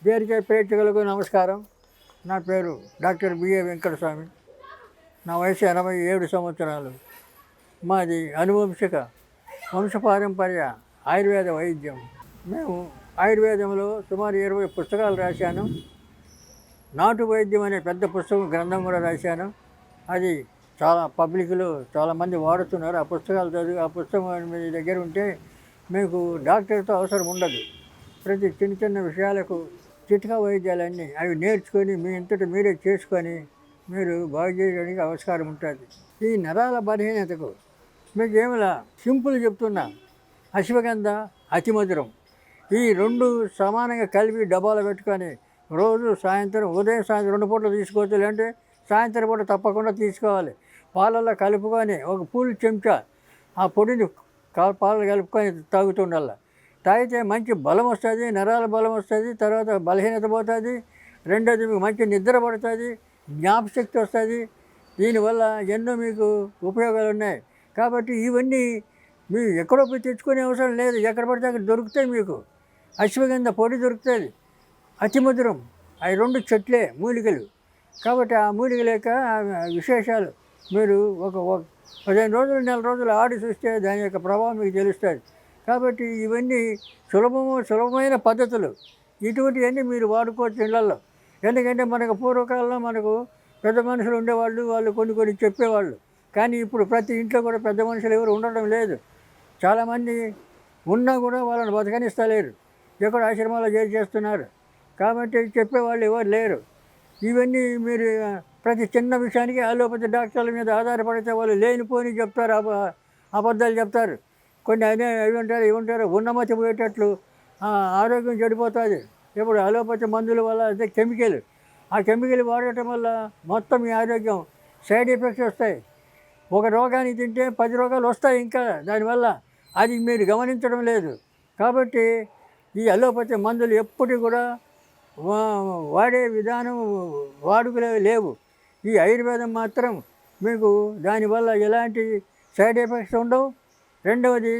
BRK ప్రేక్షకులకు నమస్కారం. నా పేరు డాక్టర్ బిఏ వెంకటస్వామి. నా వయసు 87 సంవత్సరాలు. మాది అనువంశిక వంశపారంపర్య ఆయుర్వేద వైద్యం. మేము ఆయుర్వేదంలో సుమారు 20 పుస్తకాలు రాశాను. నాటు వైద్యం అనే పెద్ద పుస్తకం గ్రంథం కూడా రాశాను. అది చాలా పబ్లిక్లో చాలామంది వాడుతున్నారు. ఆ పుస్తకాలు చదివి ఆ పుస్తకం మీ దగ్గర ఉంటే మీకు డాక్టర్తో అవసరం ఉండదు. ప్రతి చిన్న చిన్న విషయాలకు చిట్కా వైద్యాలన్నీ అవి నేర్చుకొని మీ అంతటా మీరే చేసుకొని మీరు బాగు చేయడానికి ఆస్కారం ఉంటుంది. ఈ నరాల బలహీనతకు మీకు ఏమిలా సింపుల్ చెప్తున్నా, అశ్వగంధ, అతిమధురం ఈ రెండు సమానంగా కలిపి డబ్బాలో పెట్టుకొని రోజు సాయంత్రం, ఉదయం సాయంత్రం 2 పూటలు తీసుకోవచ్చు. లేదంటే సాయంత్రం పూట తప్పకుండా తీసుకోవాలి. పాలల్లో కలుపుకొని ఒక పూల్ చెంచా ఆ పొడిని పాలు కలుపుకొని తాగుతుండాల. తాగితే మంచి బలం వస్తుంది, నరాల బలం వస్తుంది, తర్వాత బలహీనత పోతుంది. రెండోది మీకు మంచి నిద్ర పడుతుంది, జ్ఞాపశక్తి వస్తుంది. దీనివల్ల ఎన్నో మీకు ఉపయోగాలు ఉన్నాయి. కాబట్టి ఇవన్నీ మీరు ఎక్కడో పోయి తెచ్చుకునే అవసరం లేదు. ఎక్కడ పడితే అక్కడ దొరుకుతాయి. మీకు అశ్వగంధ పొడి దొరుకుతుంది, అతిమధురం అవి 2 చెట్లే మూలికలు. కాబట్టి ఆ మూలికల యొక్క విశేషాలు మీరు ఒక 15 రోజులు, నెల రోజులు ఆడి చూస్తే దాని యొక్క ప్రభావం మీకు తెలుస్తుంది. కాబట్టి ఇవన్నీ సులభమైన పద్ధతులు. ఇటువంటివన్నీ మీరు వాడుకోవచ్చు ఇళ్లలో. ఎందుకంటే మనకు పూర్వకాలంలో మనకు పెద్ద మనుషులు ఉండేవాళ్ళు, వాళ్ళు కొన్ని చెప్పేవాళ్ళు. కానీ ఇప్పుడు ప్రతి ఇంట్లో కూడా పెద్ద మనుషులు ఎవరు ఉండడం లేదు. చాలామంది ఉన్నా కూడా వాళ్ళని బతకనిస్తలేరు, ఎక్కడ ఆశ్రమాల్లో చేస్తున్నారు. కాబట్టి చెప్పేవాళ్ళు ఎవరు లేరు. ఇవన్నీ మీరు ప్రతి చిన్న విషయానికి అలోపతి డాక్టర్ల మీద ఆధారపడితే వాళ్ళు లేనిపోని చెప్తారు, అబద్ధాలు చెప్తారు. కొన్ని అవి ఉంటారు ఉన్నమతి పోయేటట్లు ఆరోగ్యం చెడిపోతుంది. ఇప్పుడు అలోపతి మందుల వల్ల అదే కెమికల్, ఆ కెమికల్ వాడటం వల్ల మొత్తం మీ ఆరోగ్యం సైడ్ ఎఫెక్ట్స్ వస్తాయి. ఒక రోగాన్ని తింటే 10 రోగాలు వస్తాయి ఇంకా దానివల్ల. అది మీరు గమనించడం లేదు. కాబట్టి ఈ అలోపతి మందులు ఎప్పటికీ కూడా వాడే విధానం వాడుకలే లేవు. ఈ ఆయుర్వేదం మాత్రం మీకు దానివల్ల ఎలాంటి సైడ్ ఎఫెక్ట్స్ ఉండవు. రెండవది,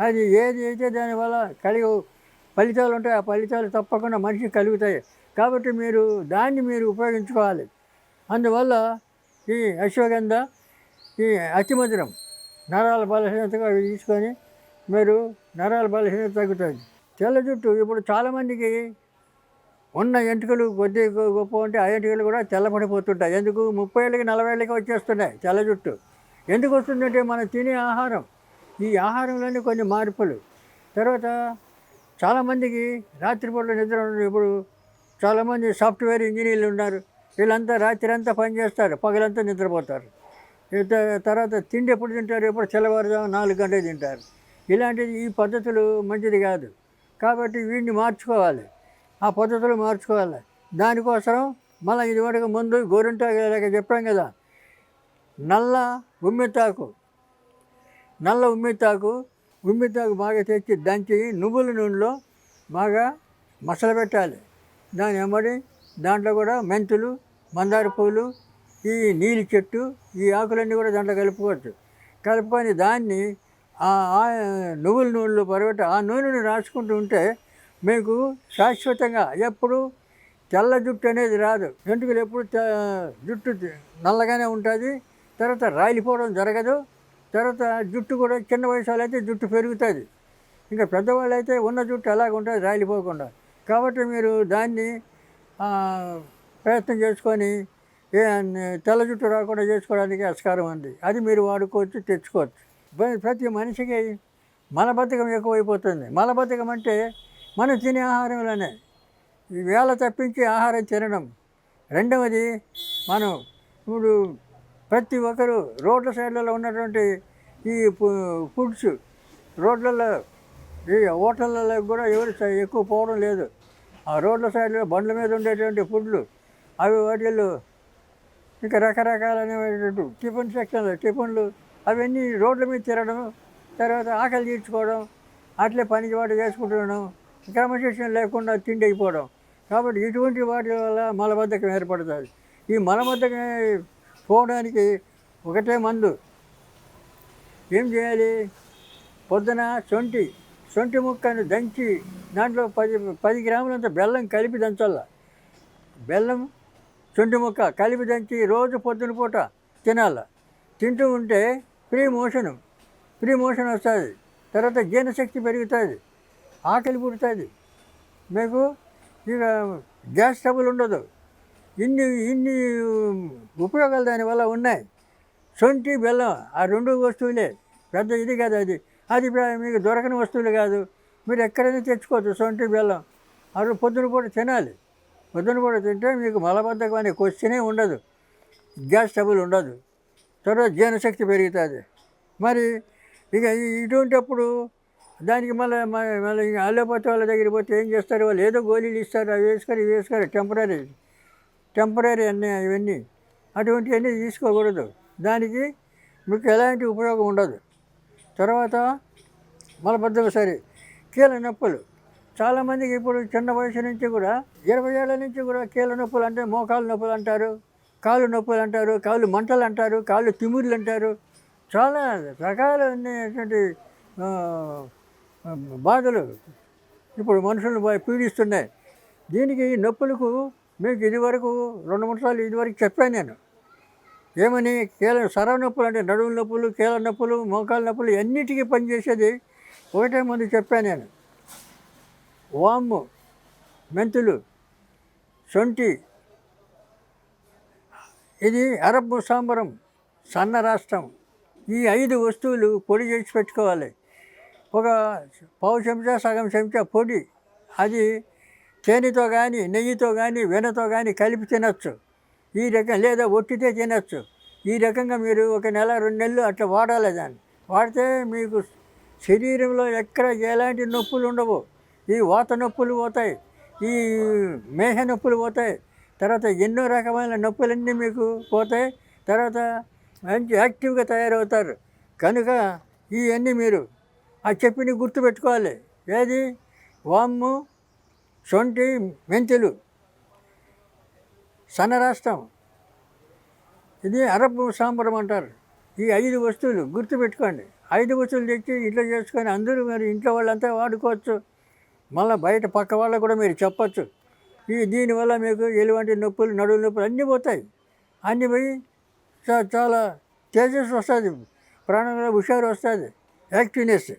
అది ఏది అయితే దానివల్ల ఫలితాలు ఉంటాయి, ఆ ఫలితాలు తప్పకుండా మనిషికి కలుగుతాయి. కాబట్టి మీరు దాన్ని ఉపయోగించుకోవాలి. అందువల్ల ఈ అశ్వగంధ, ఈ అతిమధురం నరాల బలహీనతగా తీసుకొని మీరు నరాల బలహీనత తగ్గుతుంది. తెల్ల జుట్టు ఇప్పుడు చాలామందికి ఉన్న ఎంటుకలు కొద్ది గొప్ప ఉంటే ఆ ఎంటుకలు కూడా తెల్లబడిపోతుంటాయి. ఎందుకు? 30 ఏళ్ళకి 40 ఏళ్ళకి వచ్చేస్తున్నాయి తెల్ల జుట్టు. ఎందుకు వస్తుందంటే మనం తినే ఆహారం, ఈ ఆహారంలోనే కొన్ని మార్పులు. తర్వాత చాలామందికి రాత్రిపూట నిద్ర ఉండదు. ఇప్పుడు చాలామంది సాఫ్ట్వేర్ ఇంజనీర్లు ఉన్నారు. వీళ్ళంతా రాత్రి అంతా పనిచేస్తారు, పగలంతా నిద్రపోతారు. తర్వాత తిండి ఎప్పుడు తింటారు? ఎప్పుడు తెల్లవారుజాము 4 గంటలకు తింటారు. ఇలాంటిది ఈ పద్ధతులు మంచిది కాదు. కాబట్టి వీడిని మార్చుకోవాలి, ఆ పద్ధతులు మార్చుకోవాలి. దానికోసం మళ్ళీ ఇదివరకు ముందు గోరింటాకు చెప్పాం కదా, నల్ల ఉమ్మితాకు బాగా తెచ్చి దంచి నువ్వుల నూనెలో బాగా మసలబెట్టాలి. దాని వెంబడి దాంట్లో కూడా మెంతులు, మందార పూలు, ఈ నీలి చెట్టు, ఈ ఆకులన్నీ కూడా దాంట్లో కలుపుకొని దాన్ని నువ్వుల నూనెలో పరగొట్టి ఆ నూనెను రాసుకుంటూ ఉంటే మీకు శాశ్వతంగా ఎప్పుడు తెల్ల జుట్టు అనేది రాదు. వెంట్రుకలు ఎప్పుడు జుట్టు నల్లగానే ఉంటుంది. తర్వాత రాలిపోవడం జరగదు. తర్వాత జుట్టు కూడా చిన్న వయసు అయితే జుట్టు పెరుగుతుంది. ఇంకా పెద్దవాళ్ళు అయితే ఉన్న జుట్టు అలాగ ఉంటుంది, రాలిపోకుండా. కాబట్టి మీరు దాన్ని ప్రయత్నం చేసుకొని తెల్ల జుట్టు రాకుండా చేసుకోవడానికి ఆస్కారం ఉంది. అది మీరు వాడుకోవచ్చు, తెచ్చుకోవచ్చు. ప్రతి మనిషికి మలబద్ధకం ఎక్కువైపోతుంది. మలబద్ధకం అంటే మనం తినే ఆహారంలోనే వేళ తప్పించి ఆహారం తినడం. రెండవది, మనం ఇప్పుడు ప్రతి ఒక్కరు రోడ్ల సైడ్లలో ఉన్నటువంటి ఈ ఫుడ్స్, రోడ్లలో ఈ హోటళ్ళలో కూడా ఎవరు ఎక్కువ పోవడం లేదు. ఆ రోడ్ల సైడ్లో బండ్ల మీద ఉండేటువంటి ఫుడ్లు అవి వాటిల్లో ఇంకా రకరకాలైనటువంటి టిఫిన్లు అవన్నీ రోడ్ల మీద తిరగడం, తర్వాత ఆకలి తీర్చుకోవడం, అట్లే పనిపాటు చేసుకుంటుండడం, క్రమశిక్షణ లేకుండా తిండి అయిపోవడం. కాబట్టి ఇటువంటి వాటి వల్ల మలబద్ధకం ఏర్పడుతుంది. ఈ మలబద్ధకం పోవడానికి ఒకటే మందు. ఏం చేయాలి? పొద్దున సొంటి ముక్కను దంచి దాంట్లో 10 గ్రాములంత బెల్లం కలిపి దంచాల. బెల్లం సొంటి ముక్క కలిపి దంచి రోజు పొద్దున పూట తినాల. తింటూ ఉంటే ఫ్రీ మోషన్ వస్తుంది. తర్వాత జీర్ణశక్తి పెరుగుతుంది, ఆకలి పుడుతుంది మీకు. ఇక గ్యాస్ ట్రబుల్ ఉండదు. ఇన్ని ఉపయోగాలు దానివల్ల ఉన్నాయి. సొంటి బెల్లం ఆ 2 వస్తువులే, పెద్ద ఇది కాదు. అది మీకు దొరకని వస్తువులు కాదు. మీరు ఎక్కడైనా తెచ్చుకోవచ్చు సొంటి బెల్లం. అది పొద్దున పూట తినాలి. పొద్దున పూట తింటే మీకు మలబద్ధకం అనే క్వశ్చనే ఉండదు, గ్యాస్ ట్రబుల్ ఉండదు, తర్వాత జీర్ణశక్తి పెరుగుతుంది. మరి ఇక ఇటువంటిప్పుడు దానికి మళ్ళీ అలోపతి వాళ్ళ దగ్గరికి పోతే ఏం చేస్తారు, వాళ్ళు ఏదో గోళీలు ఇస్తారు, అవి వేసుకొని టెంపరీ అన్నీ ఇవన్నీ అటువంటివన్నీ తీసుకోకూడదు. దానికి మీకు ఎలాంటి ఉపయోగం ఉండదు. తర్వాత మలబద్ధకం సరే. కీళ్ళ నొప్పులు చాలామందికి ఇప్పుడు చిన్న వయసు నుంచి కూడా 20 ఏళ్ళ నుంచి కూడా కీళ్ళ నొప్పులు అంటే మోకాలు నొప్పులు అంటారు, కాళ్ళు నొప్పులు అంటారు, కాళ్ళు మంటలు అంటారు, కాళ్ళు తిమ్మిర్లు అంటారు. చాలా రకాలైనటువంటి బాధలు ఇప్పుడు మనుషులను పీడిస్తున్నాయి. దీనికి నొప్పులకు మీకు ఇదివరకు 2-3 సార్లు ఇదివరకు చెప్పాను నేను. ఏమని, సరవ నొప్పులు అంటే నడుము నొప్పులు, కీళ్ళ నొప్పులు, మోకాళ్ళ నొప్పులు అన్నిటికీ పనిచేసేది ఒకటే ముందు చెప్పాను నేను. వాము, మెంతులు, శొంఠి, ఇది అరబ్బు సాంబరం, సన్న రాష్ట్రం. ఈ 5 వస్తువులు పొడి చేసి పెట్టుకోవాలి. ఒక పావు చెంచా సగం చెంచా పొడి, అది తేనెతో కానీ నెయ్యితో కానీ వెన్నతో కానీ కలిపి తినచ్చు. ఈ రకం లేదా ఒట్టితే తినచ్చు. ఈ రకంగా మీరు 1 నెల 2 నెలలు అట్లా వాడాలి. దాన్ని వాడితే మీకు శరీరంలో ఎక్కడ ఎలాంటి నొప్పులు ఉండవు. ఈ వాత నొప్పులు పోతాయి, ఈ మేహ నొప్పులు పోతాయి, తర్వాత ఎన్నో రకమైన నొప్పులన్నీ మీకు పోతాయి. తర్వాత మంచి యాక్టివ్గా తయారవుతారు. కనుక ఇవన్నీ మీరు చెప్పి గుర్తుపెట్టుకోవాలి. ఏది, వాము, శొంఠి, మెంతులు, సన్నరాష్ట్రం, ఇది అరబ్బు సాంబరం అంటారు. ఈ 5 వస్తువులు గుర్తుపెట్టుకోండి. 5 వస్తువులు తెచ్చి ఇంట్లో చేసుకొని అందరూ మరి ఇంట్లో వాళ్ళంతా వాడుకోవచ్చు. మళ్ళీ బయట పక్క వాళ్ళకు కూడా మీరు చెప్పచ్చు. దీనివల్ల మీకు ఎటువంటి నొప్పులు, నడువు నొప్పులు అన్నీ పోతాయి. అన్నీ పోయి చాలా తేజస్సు వస్తుంది, ప్రాణంలో హుషారు వస్తుంది, యాక్టివ్నెస్.